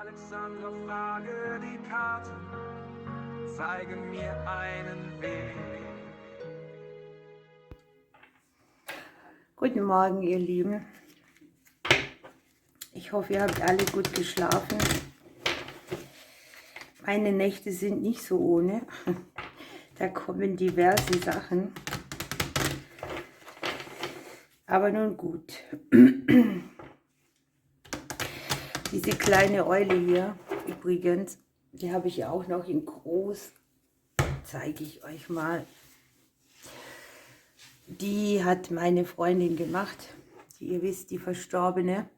Alexandra, frage die Karte, zeige mir einen Weg. Guten Morgen, ihr Lieben. Ich hoffe, ihr habt alle gut geschlafen. Meine Nächte sind nicht so ohne. Da kommen diverse Sachen. Aber nun gut. Diese kleine Eule hier, übrigens, die habe ich auch noch in groß. Zeige ich euch mal. Die hat meine Freundin gemacht. Die, ihr wisst, die Verstorbene.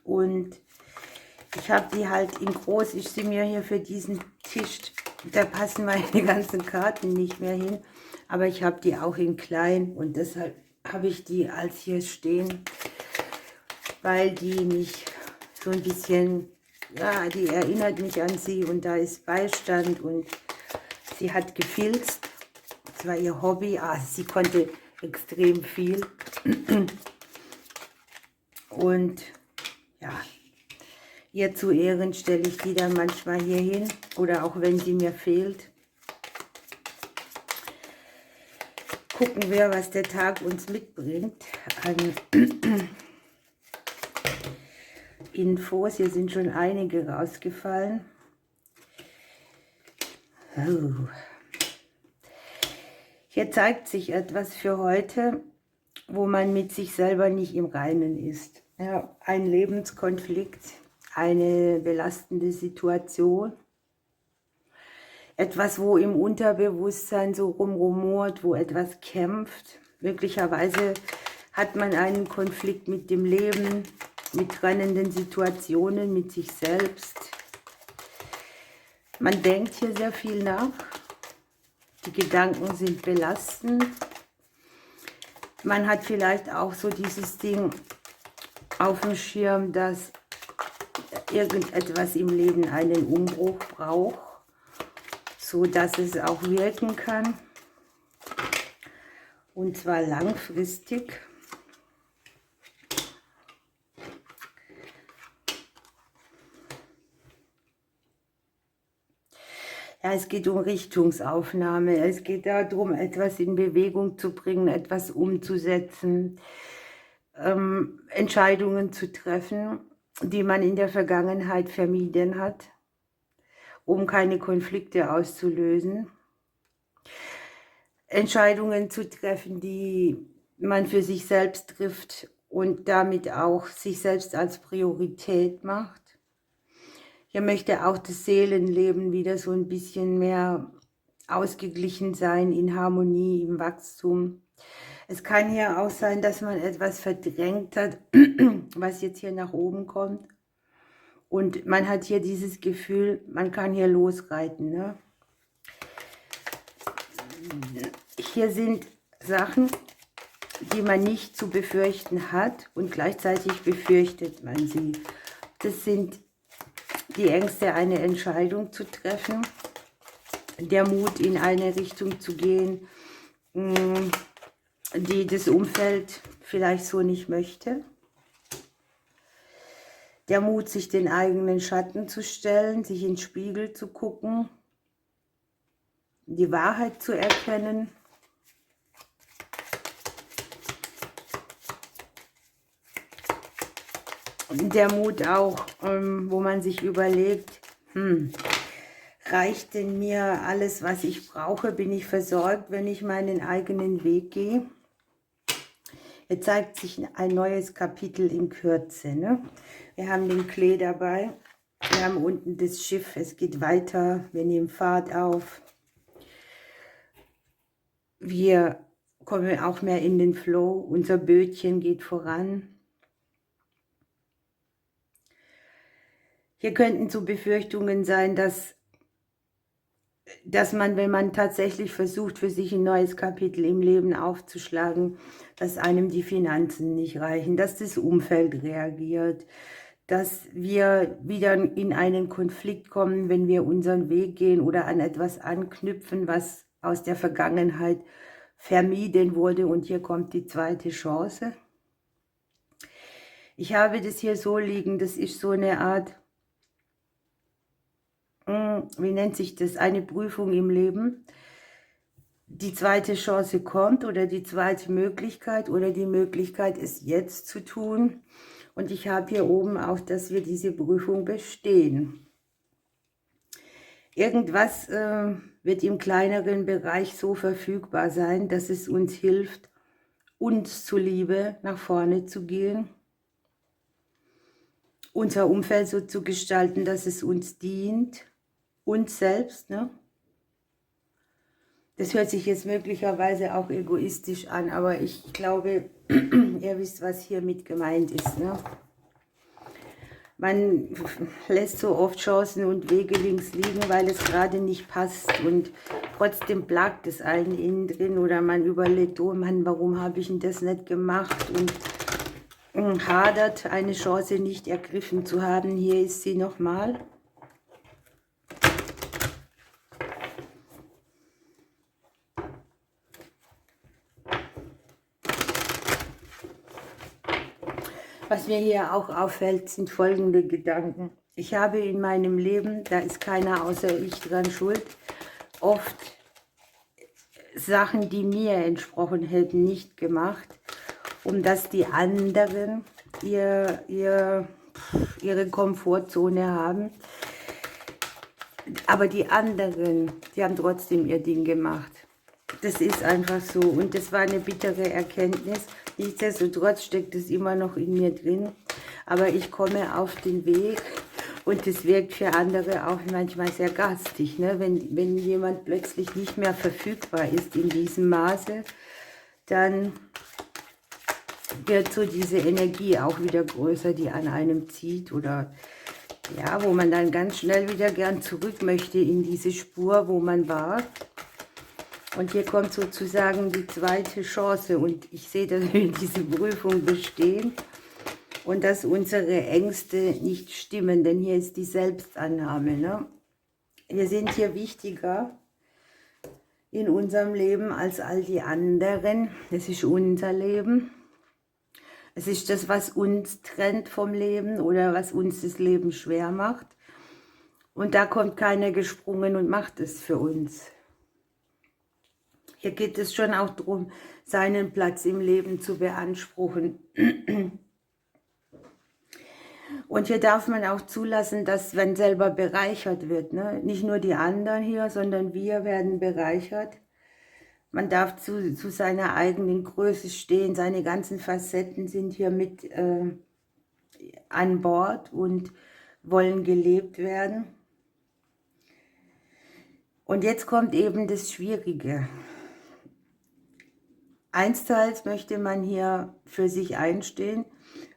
Und ich habe die halt in groß. Ich sehe mir hier für diesen Tisch, da passen meine ganzen Karten nicht mehr hin. Aber ich habe die auch in klein und deshalb habe ich die als hier stehen, weil die mich so ein bisschen, ja, die erinnert mich an sie und da ist Beistand und sie hat gefilzt. Das war ihr Hobby. Sie konnte extrem viel. Und ja, ihr zu Ehren stelle ich die dann manchmal hier hin oder auch wenn sie mir fehlt. Gucken wir, was der Tag uns mitbringt an Infos. Hier sind schon einige rausgefallen. Oh. Hier zeigt sich etwas für heute, wo man mit sich selber nicht im Reinen ist. Ja, ein Lebenskonflikt, eine belastende Situation, etwas, wo im Unterbewusstsein so rumrumort, wo etwas kämpft. Möglicherweise hat man einen Konflikt mit dem Leben, mit trennenden Situationen, mit sich selbst. Man denkt hier sehr viel nach. Die Gedanken sind belastend. Man hat vielleicht auch so dieses Ding auf dem Schirm, dass irgendetwas im Leben einen Umbruch braucht, so dass es auch wirken kann. Und zwar langfristig. Ja, es geht um Richtungsaufnahme. Es geht darum, etwas in Bewegung zu bringen, etwas umzusetzen, Entscheidungen zu treffen, die man in der Vergangenheit vermieden hat, um keine Konflikte auszulösen. Entscheidungen zu treffen, die man für sich selbst trifft und damit auch sich selbst als Priorität macht. Hier möchte auch das Seelenleben wieder so ein bisschen mehr ausgeglichen sein, in Harmonie, im Wachstum. Es kann hier auch sein, dass man etwas verdrängt hat, was jetzt hier nach oben kommt. Und man hat hier dieses Gefühl, man kann hier losreiten. Ne? Hier sind Sachen, die man nicht zu befürchten hat und gleichzeitig befürchtet man sie. Das sind die Ängste, eine Entscheidung zu treffen, der Mut, in eine Richtung zu gehen, die das Umfeld vielleicht so nicht möchte. Der Mut, sich den eigenen Schatten zu stellen, sich in den Spiegel zu gucken, die Wahrheit zu erkennen. Der Mut auch, wo man sich überlegt, reicht denn mir alles, was ich brauche? Bin ich versorgt, wenn ich meinen eigenen Weg gehe? Jetzt zeigt sich ein neues Kapitel in Kürze. Ne? Wir haben den Klee dabei. Wir haben unten das Schiff. Es geht weiter. Wir nehmen Fahrt auf. Wir kommen auch mehr in den Flow. Unser Bötchen geht voran. Hier könnten so Befürchtungen sein, dass man, wenn man tatsächlich versucht, für sich ein neues Kapitel im Leben aufzuschlagen, dass einem die Finanzen nicht reichen, dass das Umfeld reagiert, dass wir wieder in einen Konflikt kommen, wenn wir unseren Weg gehen oder an etwas anknüpfen, was aus der Vergangenheit vermieden wurde. Und hier kommt die zweite Chance. Ich habe das hier so liegen, das ist so eine Art wie nennt sich das, eine Prüfung im Leben. Die zweite Chance kommt oder die zweite Möglichkeit oder die Möglichkeit, es jetzt zu tun. Und ich habe hier oben auch, dass wir diese Prüfung bestehen. Irgendwas wird im kleineren Bereich so verfügbar sein, dass es uns hilft, uns zuliebe nach vorne zu gehen, unser Umfeld so zu gestalten, dass es uns dient, uns selbst, ne? Das hört sich jetzt möglicherweise auch egoistisch an, aber ich glaube, ihr wisst, was hier mit gemeint ist, ne? Man lässt so oft Chancen und Wege links liegen, weil es gerade nicht passt und trotzdem plagt es einen innen drin oder man überlegt, oh Mann, warum habe ich denn das nicht gemacht und hadert, eine Chance nicht ergriffen zu haben. Hier ist sie nochmal. Was mir hier auch auffällt, sind folgende Gedanken. Ich habe in meinem Leben, da ist keiner außer ich dran schuld, oft Sachen, die mir entsprochen hätten, nicht gemacht, um dass die anderen ihre Komfortzone haben. Aber die anderen, die haben trotzdem ihr Ding gemacht. Das ist einfach so und das war eine bittere Erkenntnis. Nichtsdestotrotz steckt es immer noch in mir drin, aber ich komme auf den Weg und es wirkt für andere auch manchmal sehr garstig, ne? Wenn jemand plötzlich nicht mehr verfügbar ist in diesem Maße, dann wird so diese Energie auch wieder größer, die an einem zieht oder ja, wo man dann ganz schnell wieder gern zurück möchte in diese Spur, wo man war. Und hier kommt sozusagen die zweite Chance und ich sehe, dass wir diese Prüfung bestehen und dass unsere Ängste nicht stimmen, denn hier ist die Selbstannahme, ne? Wir sind hier wichtiger in unserem Leben als all die anderen. Es ist unser Leben. Es ist das, was uns trennt vom Leben oder was uns das Leben schwer macht. Und da kommt keiner gesprungen und macht es für uns. Hier geht es schon auch darum, seinen Platz im Leben zu beanspruchen. Und hier darf man auch zulassen, dass man selber bereichert wird, ne? Nicht nur die anderen hier, sondern wir werden bereichert. Man darf zu seiner eigenen Größe stehen, seine ganzen Facetten sind hier mit an Bord und wollen gelebt werden. Und jetzt kommt eben das Schwierige. Einsteils möchte man hier für sich einstehen,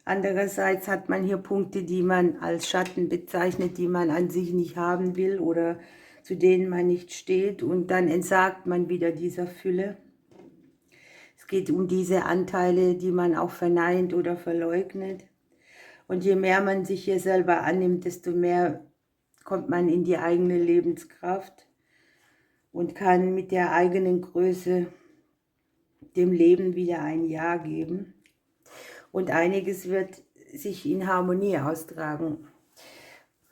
andererseits hat man hier Punkte, die man als Schatten bezeichnet, die man an sich nicht haben will oder zu denen man nicht steht und dann entsagt man wieder dieser Fülle. Es geht um diese Anteile, die man auch verneint oder verleugnet. Und je mehr man sich hier selber annimmt, desto mehr kommt man in die eigene Lebenskraft und kann mit der eigenen Größe dem Leben wieder ein Ja geben. Und einiges wird sich in Harmonie austragen.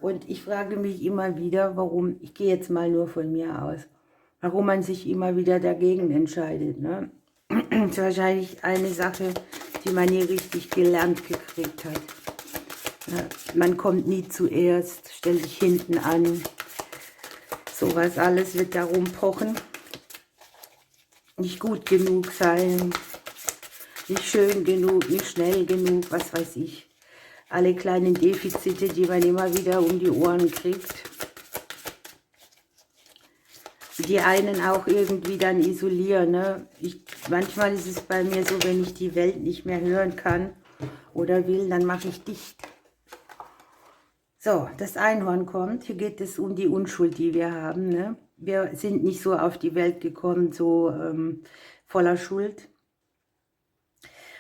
Und ich frage mich immer wieder, warum, ich gehe jetzt mal nur von mir aus, warum man sich immer wieder dagegen entscheidet, ne? Das ist wahrscheinlich eine Sache, die man nie richtig gelernt gekriegt hat. Man kommt nie zuerst, stellt sich hinten an. Sowas alles wird darum pochen. Nicht gut genug sein, nicht schön genug, nicht schnell genug, was weiß ich. Alle kleinen Defizite, die man immer wieder um die Ohren kriegt. Die einen auch irgendwie dann isolieren, ne? Manchmal ist es bei mir so, wenn ich die Welt nicht mehr hören kann oder will, dann mache ich dicht. So, das Einhorn kommt. Hier geht es um die Unschuld, die wir haben, ne? Wir sind nicht so auf die Welt gekommen, so voller Schuld.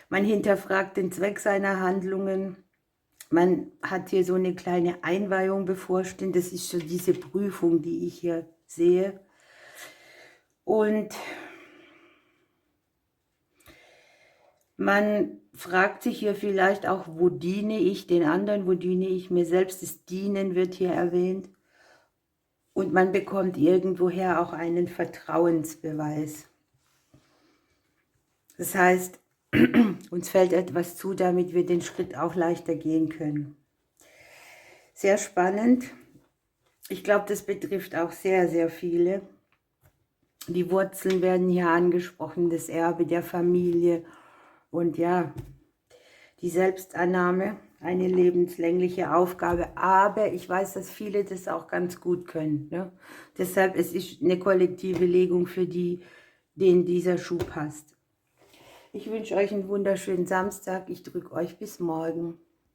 Man hinterfragt den Zweck seiner Handlungen. Man hat hier so eine kleine Einweihung bevorstehen. Das ist so diese Prüfung, die ich hier sehe. Und man fragt sich hier vielleicht auch, wo diene ich den anderen, wo diene ich mir selbst. Das Dienen wird hier erwähnt. Und man bekommt irgendwoher auch einen Vertrauensbeweis. Das heißt, uns fällt etwas zu, damit wir den Schritt auch leichter gehen können. Sehr spannend. Ich glaube, das betrifft auch sehr, sehr viele. Die Wurzeln werden hier angesprochen, das Erbe der Familie und ja, die Selbstannahme, eine lebenslängliche Aufgabe. Aber ich weiß, dass viele das auch ganz gut können. Ne? Deshalb es ist eine kollektive Legung für die, denen dieser Schuh passt. Ich wünsche euch einen wunderschönen Samstag. Ich drücke euch bis morgen.